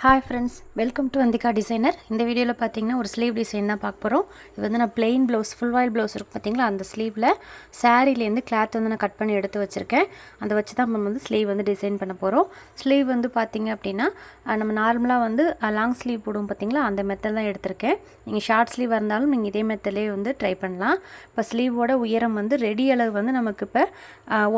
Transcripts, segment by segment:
Hi friends, welcome to Vanthika designer. இந்த வீடியோவில் பார்த்தீங்கன்னா ஒரு ஸ்லீவ் டிசைன் தான் பார்க்க போகிறோம். இது வந்து நான் பிளெயின் ப்ளவுஸ், ஃபுல் வாயில் ப்ளவுஸ் இருக்குது பார்த்தீங்களா, அந்த ஸ்லீவில் சாரீலேருந்து கிளாத் வந்து நான் கட் பண்ணி எடுத்து வச்சுருக்கேன். அதை வச்சு தான் நம்ம வந்து ஸ்லீவ் வந்து டிசைன் பண்ண போகிறோம். ஸ்லீவ் வந்து பார்த்திங்க அப்படின்னா நம்ம நார்மலாக வந்து லாங் ஸ்லீவ் போடுவோம் பார்த்தீங்களா, அந்த மெத்தட் தான் எடுத்திருக்கேன். நீங்கள் ஷார்ட் ஸ்லீவாக இருந்தாலும் நீங்கள் இதே மெத்தட்லேயே வந்து ட்ரை பண்ணலாம். இப்போ ஸ்லீவோட உயரம் வந்து ரெடி அளவு வந்து நமக்கு இப்போ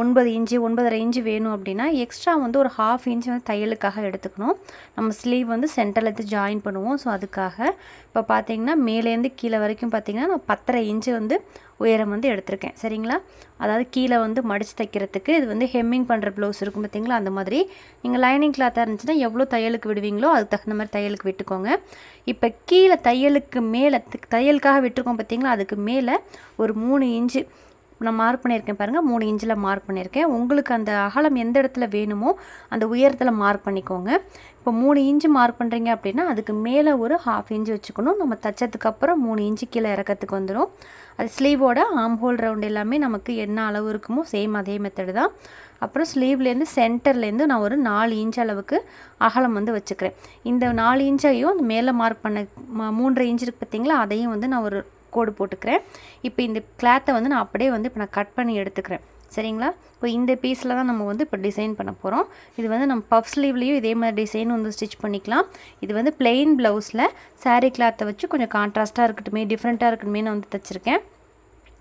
9 இன்ச்சு 9.5 இன்ச்சு வேணும் அப்படின்னா எக்ஸ்ட்ரா வந்து ஒரு 1/2 இன்ச் வந்து தையலுக்காக எடுத்துக்கணும். நம்ம ஸ்லீவ் வந்து சென்டரில் எடுத்து ஜாயின் பண்ணுவோம். ஸோ அதுக்காக இப்போ பார்த்தீங்கன்னா மேலேருந்து கீழே வரைக்கும் பார்த்தீங்கன்னா நான் 10.5 இன்ச்சு வந்து உயரம் வந்து எடுத்திருக்கேன். சரிங்களா? அதாவது கீழே வந்து மடித்து தைக்கிறதுக்கு இது வந்து ஹெம்மிங் பண்ணுற ப்ளவுஸ் இருக்கும் பார்த்தீங்களா, அந்த மாதிரி நீங்கள் லைனிங் கிளாத்தாக இருந்துச்சுன்னா எவ்வளோ தையலுக்கு விடுவீங்களோ அதுக்கு தகுந்த மாதிரி தையலுக்கு விட்டுக்கோங்க. இப்போ கீழே தையலுக்கு மேலே தையலுக்காக விட்டுருக்கோம் பார்த்தீங்களா, அதுக்கு மேலே ஒரு 3 இன்ச்சு நான் மார்க் பண்ணியிருக்கேன் பாருங்கள். 3 இன்ச்சில் மார்க் பண்ணியிருக்கேன். உங்களுக்கு அந்த அகலம் எந்த இடத்துல வேணுமோ அந்த உயரத்தில் மார்க் பண்ணிக்கோங்க. இப்போ 3 இன்ச்சு மார்க் பண்ணுறீங்க அப்படின்னா அதுக்கு மேலே ஒரு 1/2 இன்ச்சு வச்சுக்கணும். நம்ம தைச்சதுக்கப்புறம் 3 இன்ச்சு கீழே இறக்கத்துக்கு வந்துடும். அது ஸ்லீவோட ஆம் ஹோல் ரவுண்ட் எல்லாமே நமக்கு என்ன அளவு இருக்குமோ சேம் அதே மெத்தடு தான். அப்புறம் ஸ்லீவ்லேருந்து சென்டர்லேருந்து நான் ஒரு 4 இன்ச் அளவுக்கு அகலம் வந்து வச்சுக்கிறேன். இந்த 4 இன்ச்சையும் அந்த மேலே மார்க் பண்ண 3.5 இன்ச்சு இருக்குது பார்த்தீங்களா, அதையும் வந்து நான் ஒரு கோடு போட்டுக்கிறேன். இப்போ இந்த கிளாத்தை வந்து நான் அப்படியே வந்து இப்போ நான் கட் பண்ணி எடுத்துக்கிறேன். சரிங்களா? இப்போ இந்த பீஸில் தான் நம்ம வந்து இப்போ டிசைன் பண்ண போகிறோம். இது வந்து நம்ம பஃப் ஸ்லீவ்லேயும் இதே மாதிரி டிசைன் வந்து ஸ்டிச் பண்ணிக்கலாம். இது வந்து பிளெயின் ப்ளவுஸில் சாரீ கிளாத்தை வச்சு கொஞ்சம் கான்ட்ராஸ்ட்டாக இருக்கட்டுமே, டிஃப்ரெண்ட்டாக இருக்கட்டுமே நான் வந்து தைச்சிருக்கேன்.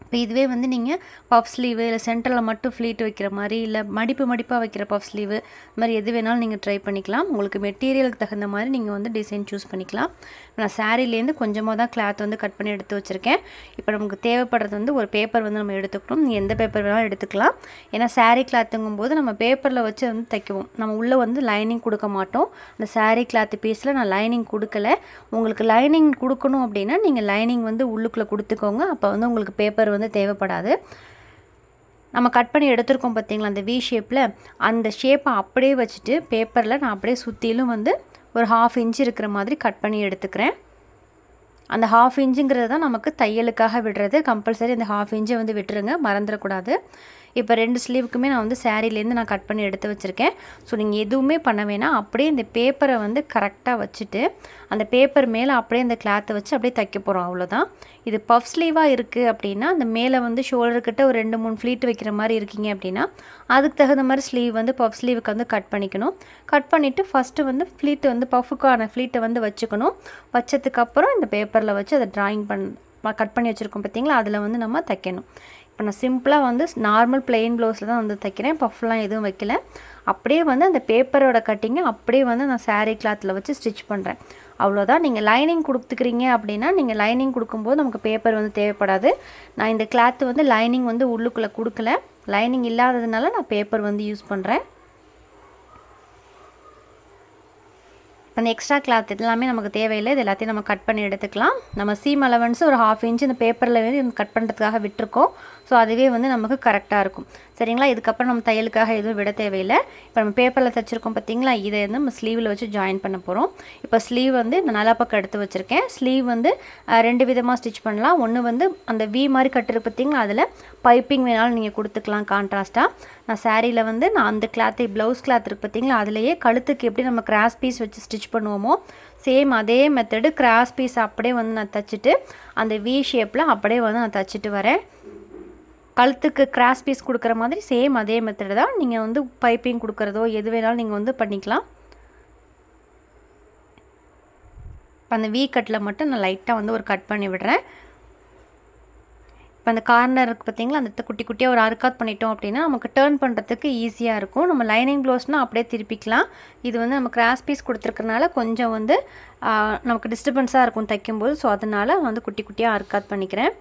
இப்போ இதுவே வந்து நீங்கள் பஃப் ஸ்லீவு இல்லை சென்டரில் மட்டும் ஃப்ளீட் வைக்கிற மாதிரி இல்லை மடிப்பாக வைக்கிற பஃப் ஸ்லீவு இது மாதிரி எது வேணாலும் நீங்கள் ட்ரை பண்ணிக்கலாம். உங்களுக்கு மெட்டீரியலுக்கு தகுந்த மாதிரி நீங்கள் வந்து டிசைன் சூஸ் பண்ணிக்கலாம். நான் சாரீலேருந்து கொஞ்சமாக தான் கிளாத் வந்து கட் பண்ணி எடுத்து வச்சுருக்கேன். இப்போ நமக்கு தேவைப்படுறது வந்து ஒரு பேப்பர் வந்து நம்ம எடுத்துக்கணும். நீங்கள் எந்த பேப்பர் வேணாலும் எடுத்துக்கலாம். ஏன்னா சாரீ கிளாத்துங்கும் போது நம்ம பேப்பரில் வச்சு வந்து தைக்குவோம். நம்ம உள்ளே வந்து லைனிங் கொடுக்க மாட்டோம். அந்த சாரீ கிளாத்து பீஸில் நான் லைனிங் கொடுக்கல. உங்களுக்கு லைனிங் கொடுக்கணும் அப்படின்னா நீங்கள் லைனிங் வந்து உள்ளுக்குள்ளே கொடுத்துக்கோங்க. அப்போ வந்து உங்களுக்கு பேப்பர் வந்து தேவைப்படாது. நம்ம கட் பண்ணி எடுத்துருக்கோம் பார்த்தீங்களா அந்த வி ஷேப்பில், அந்த ஷேப்பை அப்படியே வச்சுட்டு பேப்பரில் நான் அப்படியே சுற்றிலும் வந்து ஒரு 1/2 இன்ச்சு இருக்கிற மாதிரி கட் பண்ணி எடுத்துக்கிறேன். அந்த 1/2 இன்ச்சுங்கிறது தான் நமக்கு தையலுக்காக விடுறது. கம்பல்சரி அந்த 1/2 இன்ச்சை வந்து விட்டுருங்க, மறந்துடக்கூடாது. இப்போ 2 ஸ்லீவுக்குமே நான் வந்து சாரீலேருந்து நான் கட் பண்ணி எடுத்து வச்சுருக்கேன். ஸோ நீங்கள் எதுவுமே பண்ண வேணாம். அப்படியே இந்த பேப்பரை வந்து கரெக்டாக வச்சுட்டு அந்த பேப்பர் மேலே அப்படியே அந்த கிளாத்தை வச்சு அப்படியே தைக்க போகிறோம், அவ்வளோதான். இது பஃப் ஸ்லீவாக இருக்குது அப்படின்னா அந்த மேலே வந்து ஷோல்டர்கிட்ட ஒரு 2-3 ஃப்ளீட் வைக்கிற மாதிரி இருக்கீங்க அப்படின்னா அதுக்கு தகுந்த மாதிரி ஸ்லீவ் வந்து பஃப் ஸ்லீவுக்கு வந்து கட் பண்ணிக்கணும். கட் பண்ணிவிட்டு ஃபஸ்ட்டு வந்து ஃப்ளீட் வந்து பஃபுக்கான ஃப்ளீட்டை வந்து வச்சுக்கணும். வச்சதுக்கப்புறம் இந்த பேப்பரில் வச்சு அதை ட்ராயிங் கட் பண்ணி வச்சுருக்கோம் பார்த்தீங்களா, அதில் வந்து நம்ம தைக்கணும். இப்போ நான் சிம்பிளாக வந்து நார்மல் பிளெயின் ப்ளவுஸில் தான் வந்து தைக்கிறேன். பஃப்லாம் எதுவும் வைக்கல. அப்படியே வந்து அந்த பேப்பரோட கட்டிங்கை அப்படியே வந்து நான் சாரீ கிளாத்தில் வச்சு ஸ்டிச் பண்ணுறேன், அவ்வளோதான். நீங்கள் லைனிங் கொடுத்துக்கிறீங்க அப்படின்னா நீங்கள் லைனிங் கொடுக்கும்போது நமக்கு பேப்பர் வந்து தேவைப்படாது. நான் இந்த கிளாத்து வந்து லைனிங் வந்து உள்ளுக்குள்ளே கொடுக்கல. லைனிங் இல்லாததுனால நான் பேப்பர் வந்து யூஸ் பண்ணுறேன். அந்த எக்ஸ்ட்ரா கிளாத் எல்லாமே நமக்கு தேவையில்லை. இது எல்லாத்தையும் நம்ம கட் பண்ணி எடுத்துக்கலாம். நம்ம சீம் அலவன்ஸ் ஒரு 1/2 இன்ச்சு இந்த பேப்பரில் வந்து கட் பண்ணுறதுக்காக விட்டுருக்கோம். ஸோ அதுவே வந்து நமக்கு கரெக்டாக இருக்கும். சரிங்களா? இதுக்கப்புறம் நம்ம தையலுக்காக எதுவும் விட தேவையில்லை. இப்போ நம்ம பேப்பரில் தைச்சிருக்கோம் பார்த்தீங்களா, இதை வந்து நம்ம ஸ்லீவில் வச்சு ஜாயின் பண்ண போகிறோம். இப்போ ஸ்லீவ் வந்து நான் நல்லா பக்கம் எடுத்து வச்சுருக்கேன். ஸ்லீவ் வந்து 2 விதமாக ஸ்டிச் பண்ணலாம். ஒன்று வந்து அந்த வி மாதிரி கட்டுருக்கு பார்த்தீங்களா, அதில் பைப்பிங் வேணாலும் நீங்கள் கொடுத்துக்கலாம் கான்ட்ராஸ்ட்டாக. நான் சாரியில் வந்து நான் அந்த கிளாத்தை ப்ளவுஸ் கிளாத் இருக்குது பார்த்தீங்களா, அதிலேயே கழுத்துக்கு எப்படி நம்ம கிராஸ் பீஸ் வச்சு ஸ்டிச் பண்ணுவோமோ சேம் அதே மெத்தடு கிராஸ் பீஸ் அப்படியே வந்து நான் தைச்சிட்டு அந்த வி ஷேப்பில் அப்படியே வந்து நான் தைச்சிட்டு வரேன். கழுத்துக்கு கிராஸ் பீஸ் கொடுக்குற மாதிரி சேம் அதே மெத்தடு தான். நீங்கள் வந்து பைப்பிங் கொடுக்குறதோ எது வேணாலும் நீங்கள் வந்து பண்ணிக்கலாம். இப்போ அந்த வி கட்டில் மட்டும் நான் லைட்டாக வந்து ஒரு கட் பண்ணி விடுறேன். இப்போ அந்த கார்னர் இருக்குது பார்த்தீங்களா, அந்த குட்டி குட்டியாக ஒரு அறுக்காத் பண்ணிட்டோம் அப்படின்னா நமக்கு டேர்ன் பண்ணுறதுக்கு ஈஸியாக இருக்கும். நம்ம லைனிங் ப்ளவுஸ்னால் அப்படியே திருப்பிக்கலாம். இது வந்து நம்ம கிராஸ் பீஸ் கொடுத்துருக்கறனால கொஞ்சம் வந்து நமக்கு டிஸ்டர்பன்ஸாக இருக்கும் தைக்கும்போது. ஸோ அதனால் வந்து குட்டி குட்டியாக அறுக்காத் பண்ணிக்கிறேன்.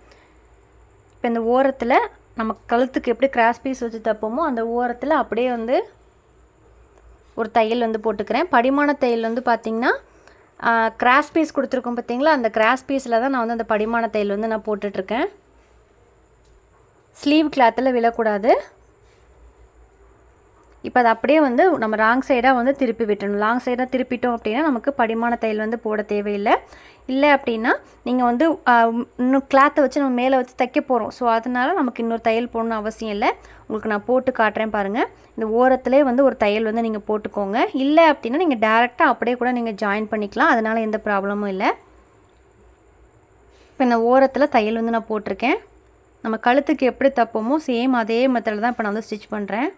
இப்போ இந்த ஓரத்தில் நம்ம கழுத்துக்கு எப்படி கிராஸ் பீஸ் வச்சு தைப்போமோ அந்த ஓரத்தில் அப்படியே வந்து ஒரு தையல் வந்து போட்டுக்கிறேன். படிமான தையல் வந்து பார்த்திங்கன்னா கிராஸ் பீஸ் கொடுத்துருக்கோம் பார்த்தீங்களா, அந்த கிராஸ் பீஸில் தான் நான் வந்து அந்த படிமான தையல் வந்து நான் போட்டுட்ருக்கேன். ஸ்லீவ் கிளாத்தில் விழக்கூடாது. இப்போ அது அப்படியே வந்து நம்ம ராங் சைடாக வந்து திருப்பி விட்டணும். லாங் சைடாக திருப்பிட்டோம் அப்படின்னா நமக்கு படிமான தையல் வந்து போட தேவையில்லை. இல்லை அப்படின்னா நீங்கள் வந்து இன்னும் கிளாத்தை வச்சு நம்ம மேலே வச்சு தைக்க போகிறோம். ஸோ அதனால் நமக்கு இன்னொரு தையல் போடணும்னு அவசியம் இல்லை. உங்களுக்கு நான் போட்டு காட்டுறேன் பாருங்கள். இந்த ஓரத்துலேயே வந்து ஒரு தையல் வந்து நீங்கள் போட்டுக்கோங்க. இல்லை அப்படின்னா நீங்கள் டேரெக்டாக அப்படியே கூட நீங்கள் ஜாயின் பண்ணிக்கலாம். அதனால் எந்த ப்ராப்ளமும் இல்லை. இப்போ இந்த ஓரத்தில் தையல் வந்து நான் போட்டிருக்கேன். நம்ம கழுத்துக்கு எப்படி தப்போமோ சேம் அதே மெத்தடில் தான் இப்போ நான் வந்து ஸ்டிச் பண்ணுறேன்.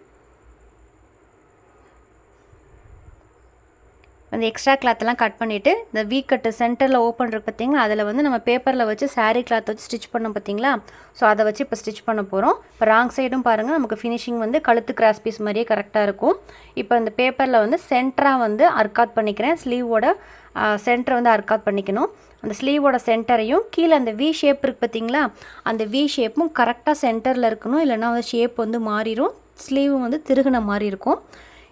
அந்த எக்ஸ்ட்ரா கிளாத்தெல்லாம் கட் பண்ணிவிட்டு இந்த வீ கட்டு சென்டரில் ஓப்பன் இருக்குது பார்த்திங்களா, அதில் வந்து நம்ம பேப்பரில் வச்சு சாரீ கிளாத் வச்சு ஸ்டிச் பண்ணோம் பார்த்திங்களா. ஸோ அதை வச்சு இப்போ ஸ்டிச் பண்ண போகிறோம். இப்போ ராங் சைடும் பாருங்கள், நமக்கு ஃபினிஷிங் வந்து கழுத்து கிராஸ் பீஸ் மாதிரியே கரெக்டாக இருக்கும். இப்போ இந்த பேப்பரில் வந்து சென்டராக வந்து அர்க்காத் பண்ணிக்கிறேன். ஸ்லீவோட சென்டரை வந்து அர்க்காத் பண்ணிக்கணும். அந்த ஸ்லீவோட சென்டரையும் கீழே அந்த வி ஷேப் இருக்குது பார்த்திங்களா, அந்த வி ஷேப்பும் கரெக்டாக சென்டரில் இருக்கணும். இல்லைனா வந்து ஷேப் வந்து மாறிடும், ஸ்லீவ் வந்து திருகுன மாதிரி இருக்கும்.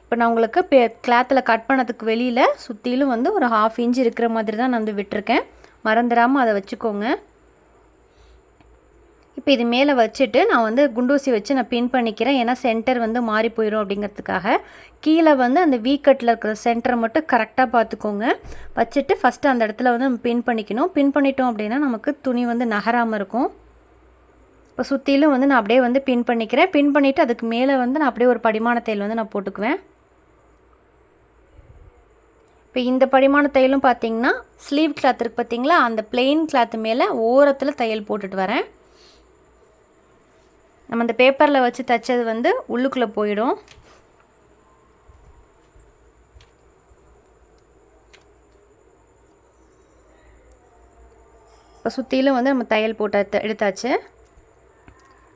இப்போ நான் உங்களுக்கு கிளாத்தில் கட் பண்ணதுக்கு வெளியில் சுற்றிலும் வந்து ஒரு 1/2 இன்ச் இருக்கிற மாதிரி தான் நான் வந்து விட்டுருக்கேன். மறந்துடாமல் அதை வச்சுக்கோங்க. இப்போ இது மேலே வச்சுட்டு நான் வந்து குண்டூசி வச்சு நான் பின் பண்ணிக்கிறேன். ஏன்னா சென்டர் வந்து மாறி போயிடும் அப்படிங்கிறதுக்காக. கீழே வந்து அந்த வீ கட்டில் இருக்கிற சென்டரை மட்டும் கரெக்டாக பார்த்துக்கோங்க. வச்சுட்டு ஃபஸ்ட்டு அந்த இடத்துல வந்து நம்ம பின் பண்ணிக்கணும். பின் பண்ணிட்டோம் அப்படின்னா நமக்கு துணி வந்து நகராமல் இருக்கும். இப்போ சுற்றிலும் வந்து நான் அப்படியே வந்து பின் பண்ணிக்கிறேன். பின் பண்ணிவிட்டு அதுக்கு மேலே வந்து நான் அப்படியே ஒரு படிமான தையல் வந்து நான் போட்டுக்குவேன். இப்போ இந்த படிமான தையலும் பார்த்திங்கன்னா ஸ்லீவ் கிளாத் இருக்குது பார்த்திங்களா, அந்த பிளெயின் கிளாத்து மேலே ஓரத்தில் தையல் போட்டுட்டு வரேன். நம்ம அந்த பேப்பரில் வச்சு தைச்சது வந்து உள்ளுக்குள்ளே போயிடும். இப்போ சுற்றிலும் வந்து நம்ம தையல் போட்டு எடுத்தாச்சு.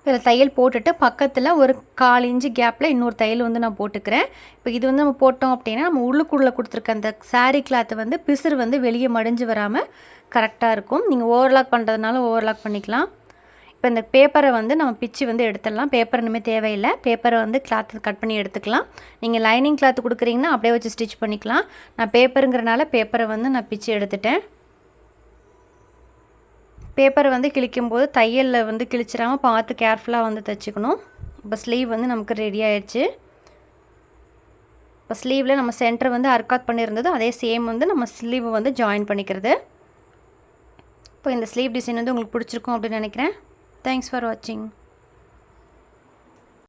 இதில் தையல் போட்டுட்டு பக்கத்தில் ஒரு 1/4 இன்ச்சு கேப்பில் இன்னொரு தையல் வந்து நான் போட்டுக்கிறேன். இப்போ இது வந்து நம்ம போட்டோம் அப்படின்னா நம்ம உள்ளுக்குள்ளே கொடுத்துருக்க அந்த சாரீ கிளாத்து வந்து பிசுறு வந்து வெளியே மடிஞ்சு வராமல் கரெக்டாக இருக்கும். நீங்கள் ஓவர்லாக் பண்ணுறதுனால ஓவர்லாக் பண்ணிக்கலாம். இப்போ இந்த பேப்பரை வந்து நம்ம பிச்சு வந்து எடுத்துடலாம். பேப்பர் இனிமேல் தேவையில்லை. பேப்பரை வந்து கிளாத்து கட் பண்ணி எடுத்துக்கலாம். நீங்கள் லைனிங் கிளாத்து கொடுக்குறீங்கன்னா அப்படியே வச்சு ஸ்டிச் பண்ணிக்கலாம். நான் பேப்பருங்கிறனால பேப்பரை வந்து நான் பிச்சு எடுத்துட்டேன். பேப்பரை வந்து கிழிக்கும்போது தையலில் வந்து கிழிச்சிடாமல் பார்த்து கேர்ஃபுல்லாக வந்து தைச்சிக்கணும். இப்போ ஸ்லீவ் வந்து நமக்கு ரெடி ஆயிடுச்சு. இப்போ ஸ்லீவில் நம்ம சென்டர் வந்து அர்க்காத் பண்ணியிருந்தது அதே சேம் வந்து நம்ம ஸ்லீவ் வந்து ஜாயின் பண்ணிக்கிறது. இப்போ இந்த ஸ்லீவ் டிசைன் வந்து உங்களுக்கு பிடிச்சிருக்கும் அப்படின்னு நினைக்கிறேன். தேங்க்ஸ் ஃபார் வாட்சிங்.